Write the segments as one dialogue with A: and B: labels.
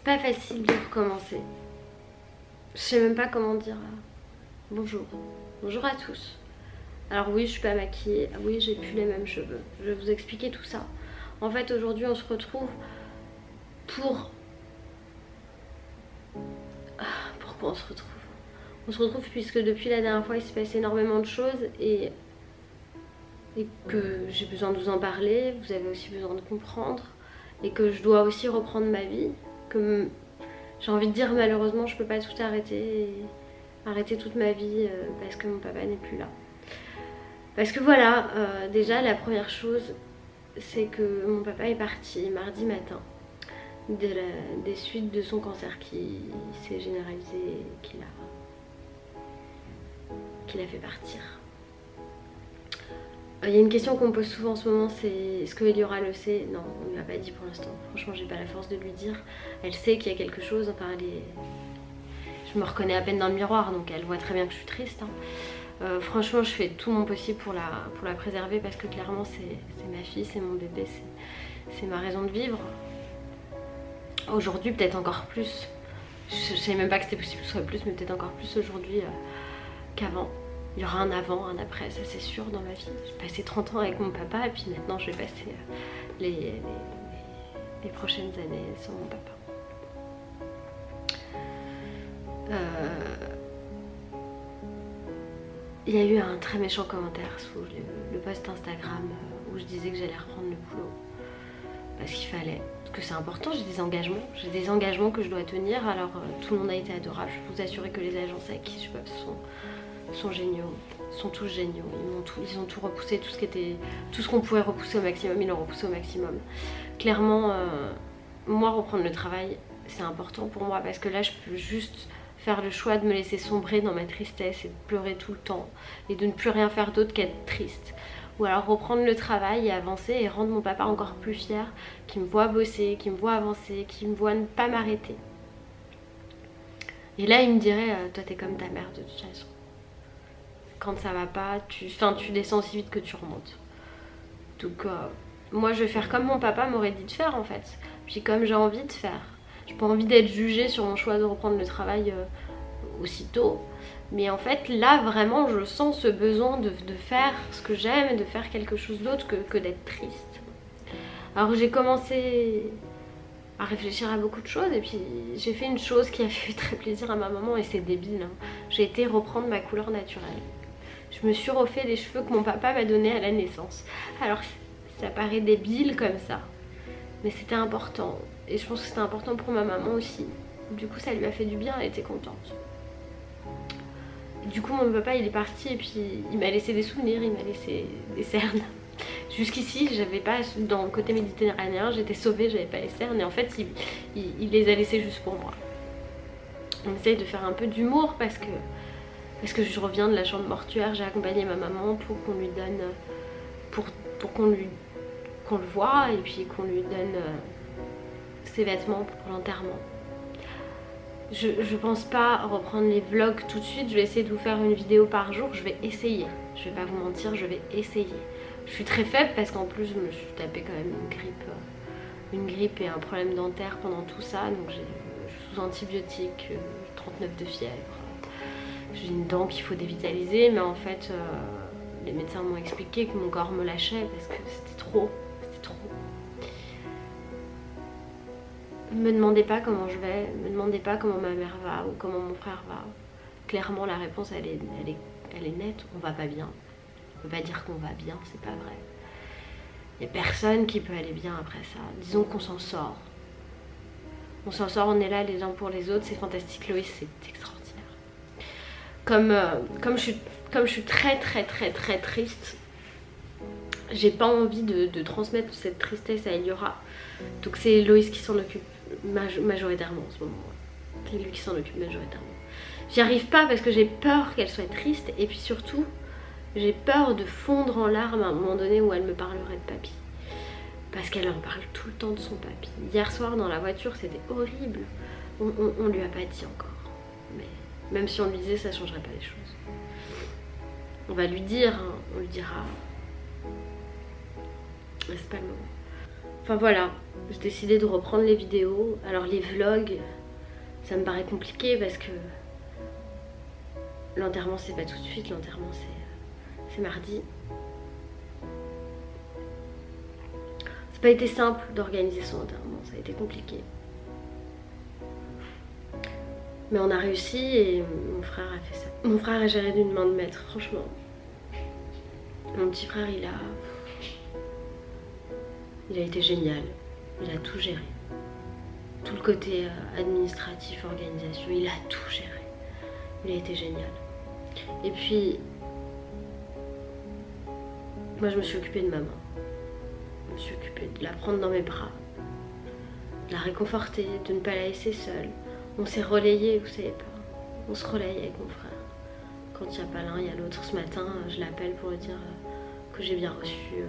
A: pas facile de recommencer. Je sais même pas comment dire bonjour. Bonjour à tous. Alors oui, je suis pas maquillée. Oui, j'ai plus les mêmes cheveux. Je vais vous expliquer tout ça. En fait, aujourd'hui, on se retrouve pour... Pourquoi on se retrouve? On se retrouve puisque depuis la dernière fois, il s'est passé énormément de choses et que j'ai besoin de vous en parler. Vous avez aussi besoin de comprendre et que je dois aussi reprendre ma vie. Que j'ai envie de dire, malheureusement, je peux pas tout arrêter et arrêter toute ma vie parce que mon papa n'est plus là. Parce que voilà, déjà la première chose, c'est que mon papa est parti mardi matin des suites de son cancer qui s'est généralisé et qui l'a fait partir. Il y a une question qu'on me pose souvent en ce moment, c'est est-ce que Eliora le sait? Non, on ne lui a pas dit pour l'instant. Franchement, j'ai pas la force de lui dire. Elle sait qu'il y a quelque chose, enfin je me reconnais à peine dans le miroir, donc elle voit très bien que je suis triste. Franchement, je fais tout mon possible pour la préserver parce que clairement, c'est ma fille, c'est mon bébé, c'est ma raison de vivre. Aujourd'hui, peut-être encore plus. Je savais même pas que c'était possible que ce soit plus, mais peut-être encore plus aujourd'hui qu'avant. Il y aura un avant, un après, ça c'est sûr dans ma vie. J'ai passé 30 ans avec mon papa et puis maintenant je vais passer les prochaines années sans mon papa. Il y a eu un très méchant commentaire sous le post Instagram où je disais que j'allais reprendre le boulot. Parce qu'il fallait, parce que c'est important, j'ai des engagements que je dois tenir. Alors tout le monde a été adorable, je peux vous assurer que les agences avec qui je bosse sont géniaux, sont tous géniaux. Ils ont tout repoussé, tout ce qu'on pouvait repousser au maximum, ils l'ont repoussé au maximum. Clairement, moi reprendre le travail, c'est important pour moi parce que là je peux juste faire le choix de me laisser sombrer dans ma tristesse et de pleurer tout le temps et de ne plus rien faire d'autre qu'être triste. Ou alors reprendre le travail et avancer et rendre mon papa encore plus fier, qui me voit bosser, qui me voit avancer, qui me voit ne pas m'arrêter. Et là il me dirait, toi t'es comme ta mère de toute façon. Quand ça va pas, tu descends aussi vite que tu remontes. Donc moi je vais faire comme mon papa m'aurait dit de faire en fait. Puis comme j'ai envie de faire. J'ai pas envie d'être jugée sur mon choix de reprendre le travail aussitôt. Mais en fait là vraiment je sens ce besoin de faire ce que j'aime, de faire quelque chose d'autre que d'être triste. Alors j'ai commencé à réfléchir à beaucoup de choses et puis j'ai fait une chose qui a fait très plaisir à ma maman et c'est débile. Hein. J'ai été reprendre ma couleur naturelle. Je me suis refait les cheveux que mon papa m'a donnés à la naissance. Alors ça paraît débile comme ça, mais c'était important. Et je pense que c'était important pour ma maman aussi. Du coup ça lui a fait du bien, elle était contente. Du coup mon papa il est parti et puis il m'a laissé des souvenirs, il m'a laissé des cernes. Jusqu'ici j'avais pas, dans le côté méditerranéen j'étais sauvée, j'avais pas les cernes et en fait il les a laissés juste pour moi. On essaye de faire un peu d'humour parce que je reviens de la chambre mortuaire, j'ai accompagné ma maman pour qu'on lui donne, pour qu'on le voie et puis qu'on lui donne ses vêtements pour l'enterrement. Je pense pas reprendre les vlogs tout de suite, je vais essayer de vous faire une vidéo par jour, je vais essayer. Je vais pas vous mentir, je vais essayer. Je suis très faible parce qu'en plus je me suis tapé quand même une grippe et un problème dentaire pendant tout ça. Donc je suis sous antibiotiques, 39 de fièvre. J'ai une dent qu'il faut dévitaliser, mais en fait les médecins m'ont expliqué que mon corps me lâchait parce que c'était trop. Me demandez pas comment je vais, me demandez pas comment ma mère va ou comment mon frère va. Clairement la réponse elle est nette, on va pas bien. On peut pas dire qu'on va bien, c'est pas vrai. Il y a personne qui peut aller bien après ça. Disons qu'on s'en sort. On s'en sort, on est là les uns pour les autres, c'est fantastique Loïs, c'est extraordinaire. Comme je suis très triste, j'ai pas envie de transmettre cette tristesse à Eliora. Donc c'est Loïs qui s'en occupe majoritairement en ce moment. C'est lui qui s'en occupe majoritairement. J'y arrive pas parce que j'ai peur qu'elle soit triste et puis surtout j'ai peur de fondre en larmes à un moment donné où elle me parlerait de papy. Parce qu'elle en parle tout le temps de son papy. Hier soir dans la voiture c'était horrible. On lui a pas dit encore. Mais même si on lui disait ça changerait pas les choses. On va lui dire, hein, on lui dira. Mais c'est pas le moment. Enfin voilà, j'ai décidé de reprendre les vidéos. Alors les vlogs, ça me paraît compliqué parce que l'enterrement c'est pas tout de suite, l'enterrement c'est mardi. C'est pas été simple d'organiser son enterrement, ça a été compliqué. Mais on a réussi et mon frère a fait ça. Mon frère a géré d'une main de maître, franchement. Mon petit frère, il a été génial. Il a tout géré. Tout le côté administratif, organisation, il a tout géré. Il a été génial. Et puis, moi je me suis occupée de maman. Je me suis occupée de la prendre dans mes bras, de la réconforter, de ne pas la laisser seule. On s'est relayés, vous savez pas. On se relaye avec mon frère. Quand il n'y a pas l'un, il y a l'autre. Ce matin, je l'appelle pour lui dire que j'ai bien reçu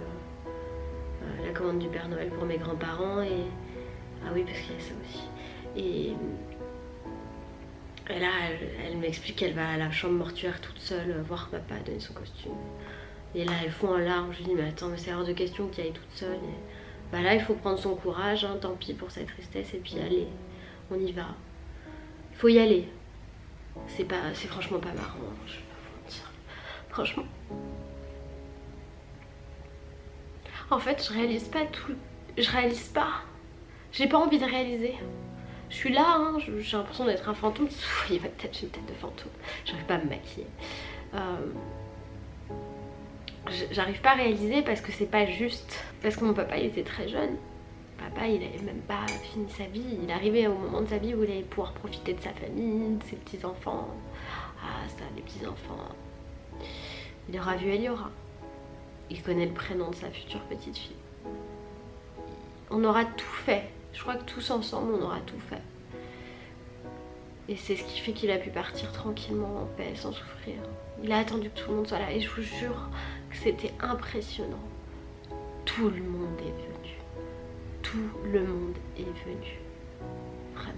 A: la commande du Père Noël pour mes grands-parents. Et ah oui, parce qu'il y a ça aussi. Et là, elle m'explique qu'elle va à la chambre mortuaire toute seule voir papa donner son costume. Et là, elle fond en larmes. Je lui dis, mais attends, mais c'est hors de question qu'il aille toute seule. Et bah là, il faut prendre son courage, hein, tant pis pour sa tristesse, et puis allez, on y va. Il faut y aller. C'est franchement pas marrant, hein, je vais pas vous mentir. Franchement. En fait, je réalise pas tout. Je réalise pas. J'ai pas envie de réaliser. Je suis là, hein, j'ai l'impression d'être un fantôme. Vous voyez ma tête, j'ai une tête de fantôme. J'arrive pas à me maquiller. J'arrive pas à réaliser parce que c'est pas juste. Parce que mon papa, il était très jeune. Papa, il avait même pas fini sa vie. Il arrivait au moment de sa vie où il allait pouvoir profiter de sa famille, de ses petits-enfants. Ah, ça, les petits-enfants. Il aura vu Eliora. Il connaît le prénom de sa future petite fille. On aura tout fait. Je crois que tous ensemble, on aura tout fait. Et c'est ce qui fait qu'il a pu partir tranquillement, en paix, sans souffrir. Il a attendu que tout le monde soit là. Et je vous jure que c'était impressionnant. Tout le monde est venu. Tout le monde est venu. Vraiment.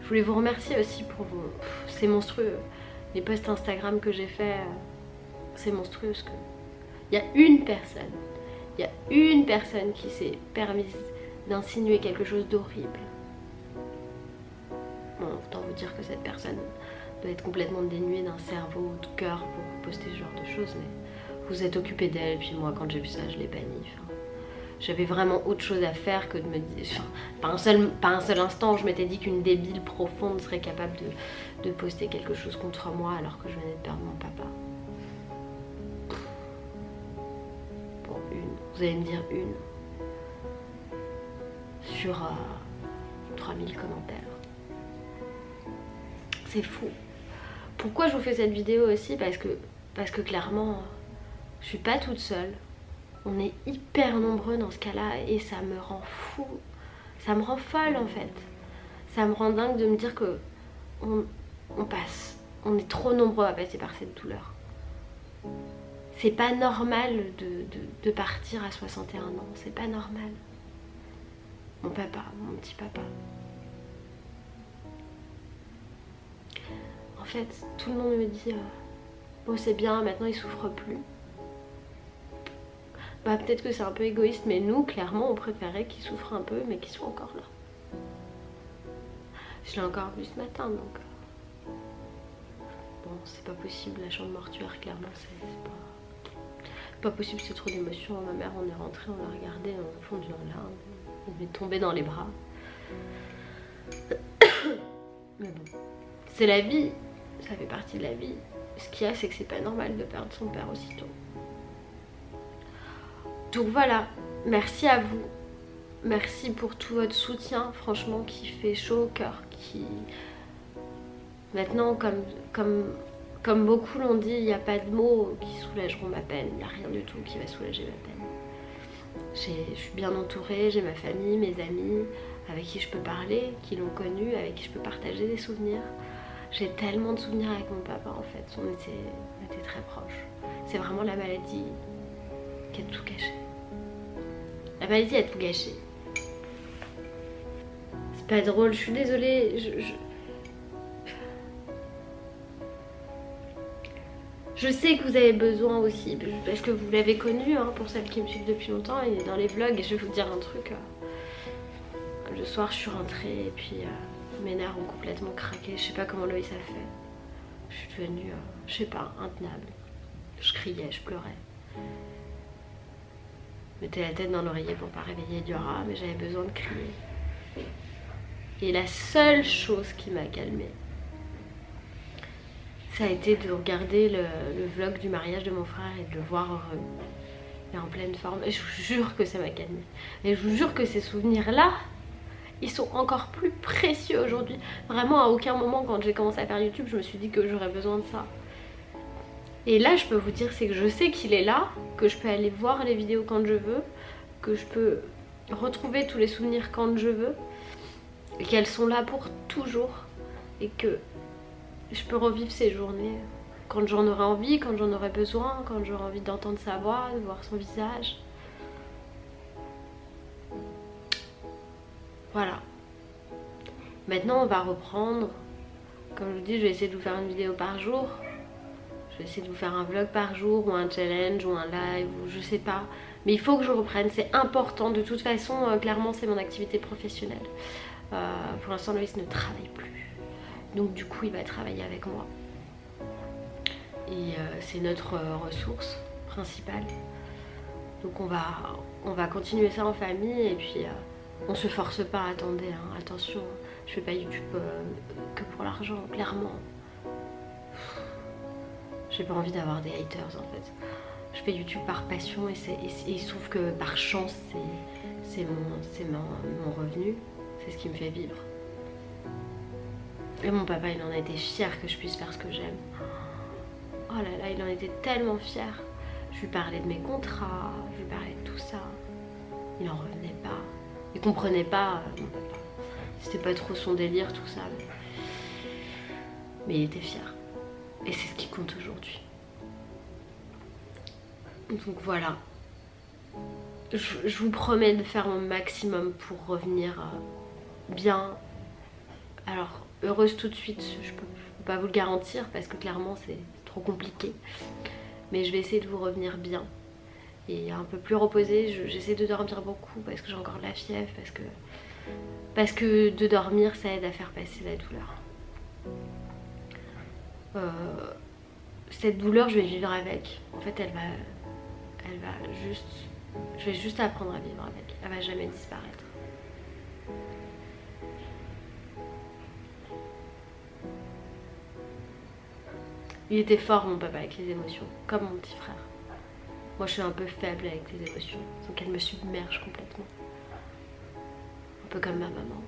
A: Je voulais vous remercier aussi pour vos... C'est monstrueux. Les posts Instagram que j'ai fait, c'est monstrueux. Parce que il y a une personne qui s'est permise d'insinuer quelque chose d'horrible. Bon, autant vous dire que cette personne doit être complètement dénuée d'un cerveau ou de cœur pour poster ce genre de choses, mais vous êtes occupé d'elle, puis moi quand j'ai vu ça, je l'ai bannie. Enfin, j'avais vraiment autre chose à faire que de me dire... Enfin, pas un seul instant où je m'étais dit qu'une débile profonde serait capable de poster quelque chose contre moi alors que je venais de perdre mon papa. Bon, une. Vous allez me dire une. Sur 3000 commentaires. C'est fou. Pourquoi je vous fais cette vidéo aussi? Parce que clairement, je suis pas toute seule. On est hyper nombreux dans ce cas-là et ça me rend fou. Ça me rend folle en fait. Ça me rend dingue de me dire que on est trop nombreux à passer par cette douleur. C'est pas normal de partir à 61 ans. C'est pas normal. Mon papa, mon petit papa. En fait, tout le monde me dit oh c'est bien, maintenant il souffre plus. Bah peut-être que c'est un peu égoïste, mais nous clairement on préférait qu'il souffre un peu mais qu'il soit encore là. Je l'ai encore vu ce matin donc bon c'est pas possible, la chambre mortuaire clairement c'est pas possible, c'est trop d'émotions. Ma mère, on est rentré, on l'a regardé, on a fondu en larmes, on est tombé dans les bras. Mais bon, c'est la vie, ça fait partie de la vie. Ce qu'il y a, c'est que c'est pas normal de perdre son père aussitôt. Donc voilà, merci à vous. Merci pour tout votre soutien, franchement, qui fait chaud au cœur. Qui... Maintenant, comme beaucoup l'ont dit, il n'y a pas de mots qui soulageront ma peine. Il n'y a rien du tout qui va soulager ma peine. Je suis bien entourée, j'ai ma famille, mes amis, avec qui je peux parler, qui l'ont connu, avec qui je peux partager des souvenirs. J'ai tellement de souvenirs avec mon papa en fait, on était très proches. C'est vraiment la maladie qui a tout gâché. La maladie a tout gâché. C'est pas drôle, je suis désolée. Je sais que vous avez besoin aussi, parce que vous l'avez connu, hein, pour celles qui me suivent depuis longtemps, il est dans les vlogs et je vais vous dire un truc. Le soir je suis rentrée et puis mes nerfs ont complètement craqué, je sais pas comment Loïs a fait. Je suis devenue, je sais pas, intenable. Je criais, je pleurais. Je mettais la tête dans l'oreiller pour pas réveiller Diora, mais j'avais besoin de crier. Et la seule chose qui m'a calmée, ça a été de regarder le vlog du mariage de mon frère et de le voir heureux et en pleine forme. Et je vous jure que ça m'a calmée. Et je vous jure que ces souvenirs-là, ils sont encore plus précieux aujourd'hui. Vraiment, à aucun moment quand j'ai commencé à faire YouTube, je me suis dit que j'aurais besoin de ça. Et là, je peux vous dire, c'est que je sais qu'il est là, que je peux aller voir les vidéos quand je veux, que je peux retrouver tous les souvenirs quand je veux, et qu'elles sont là pour toujours, et que je peux revivre ces journées quand j'en aurai envie, quand j'en aurai besoin, quand j'aurai envie d'entendre sa voix, de voir son visage. Voilà. Maintenant on va reprendre. Comme je vous dis, je vais essayer de vous faire une vidéo par jour. Je vais essayer de vous faire un vlog par jour, ou un challenge, ou un live, ou je sais pas. Mais il faut que je reprenne, c'est important. De toute façon, clairement c'est mon activité professionnelle. Pour l'instant Loïs ne travaille plus. Donc du coup il va travailler avec moi. Et c'est notre ressource principale. Donc on va continuer ça en famille et puis on se force pas, attendez, hein, attention, je fais pas YouTube que pour l'argent, clairement. J'ai pas envie d'avoir des haters en fait. Je fais YouTube par passion et il se trouve que par chance c'est mon revenu, c'est ce qui me fait vivre. Et mon papa il en a été fier que je puisse faire ce que j'aime. Oh là là, il en était tellement fier. Je lui parlais de mes contrats, je lui parlais de tout ça. Il en revenait pas. Il comprenait pas, mon papa. C'était pas trop son délire tout ça. Mais il était fier. Et c'est ce qui compte aujourd'hui. Donc voilà. Je vous promets de faire mon maximum pour revenir bien. Alors, heureuse tout de suite, je peux pas vous le garantir parce que clairement c'est trop compliqué. Mais je vais essayer de vous revenir bien. Et un peu plus reposée, j'essaie de dormir beaucoup parce que j'ai encore de la fièvre, parce que de dormir ça aide à faire passer la douleur. Cette douleur je vais vivre avec. En fait elle va juste... Je vais juste apprendre à vivre avec. Elle va jamais disparaître. Il était fort mon papa avec les émotions, comme mon petit frère. Moi je suis un peu faible avec les émotions, donc elle me submerge complètement. Un peu comme ma maman.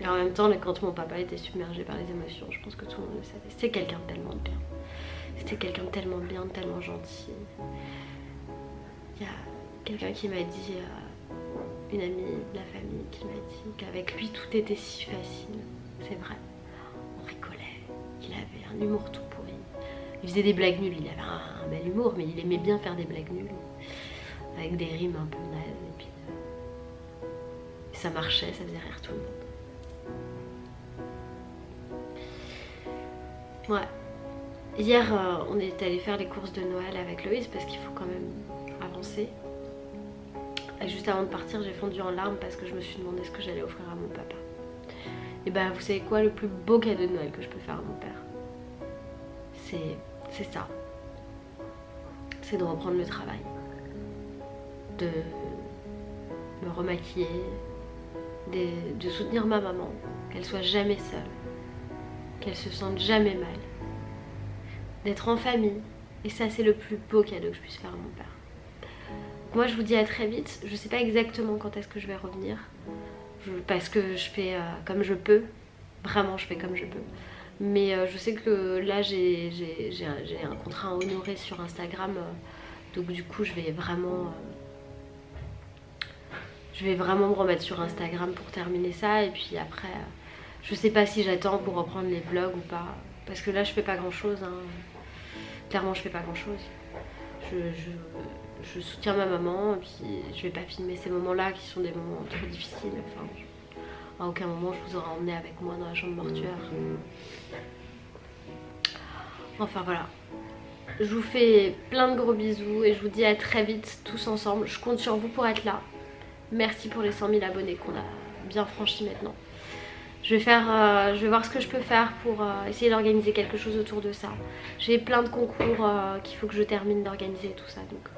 A: Et en même temps, quand mon papa était submergé par les émotions, je pense que tout le monde le savait. C'était quelqu'un de tellement bien. C'était quelqu'un de tellement bien, de tellement gentil. Il y a quelqu'un qui m'a dit, une amie de la famille qui m'a dit qu'avec lui tout était si facile. C'est vrai. On rigolait. Il avait un humour tout pourri. Il faisait des blagues nulles. Il avait un bel humour, mais il aimait bien faire des blagues nulles. Avec des rimes un peu nazes. Et puis ça marchait, ça faisait rire tout le monde. Ouais. Hier, on est allé faire les courses de Noël avec Loïs parce qu'il faut quand même avancer. Et juste avant de partir, j'ai fondu en larmes parce que je me suis demandé ce que j'allais offrir à mon papa. Et bah, vous savez quoi, le plus beau cadeau de Noël que je peux faire à mon père, c'est ça. C'est de reprendre le travail. De me remaquiller, de soutenir ma maman, qu'elle soit jamais seule, qu'elle se sente jamais mal, d'être en famille. Et ça c'est le plus beau cadeau que je puisse faire à mon père. Donc moi je vous dis à très vite. Je sais pas exactement quand est-ce que je vais revenir, parce que je fais comme je peux. Vraiment je fais comme je peux. Mais je sais que là j'ai un contrat à honorer sur Instagram. Donc du coup je vais vraiment me remettre sur Instagram pour terminer ça. Et puis après je sais pas si j'attends pour reprendre les vlogs ou pas, parce que là je fais pas grand chose, hein. Clairement je fais pas grand chose. Je soutiens ma maman et puis je vais pas filmer ces moments là qui sont des moments trop difficiles. Enfin, à aucun moment je vous aurai emmené avec moi dans la chambre mortuaire. Enfin voilà. Je vous fais plein de gros bisous et je vous dis à très vite tous ensemble. Je compte sur vous pour être là. Merci pour les 100 000 abonnés qu'on a bien franchis maintenant. Je vais voir ce que je peux faire pour essayer d'organiser quelque chose autour de ça. J'ai plein de concours qu'il faut que je termine d'organiser et tout ça. Donc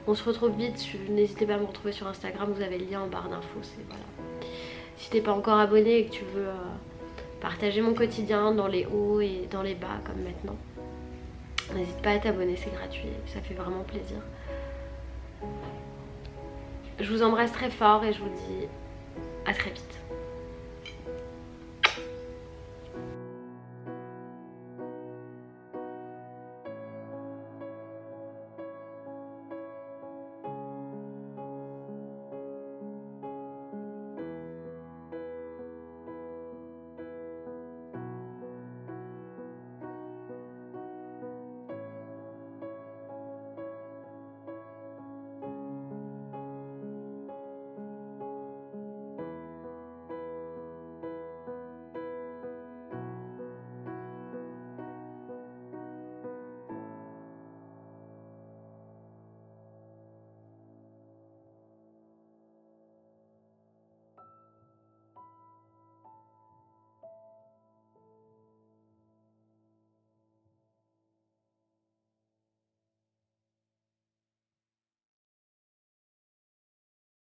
A: on se retrouve vite. N'hésitez pas à me retrouver sur Instagram. Vous avez le lien en barre d'infos. Voilà. Si t'es pas encore abonné et que tu veux partager mon quotidien dans les hauts et dans les bas comme maintenant, n'hésite pas à t'abonner, c'est gratuit, ça fait vraiment plaisir. Je vous embrasse très fort et je vous dis à très vite.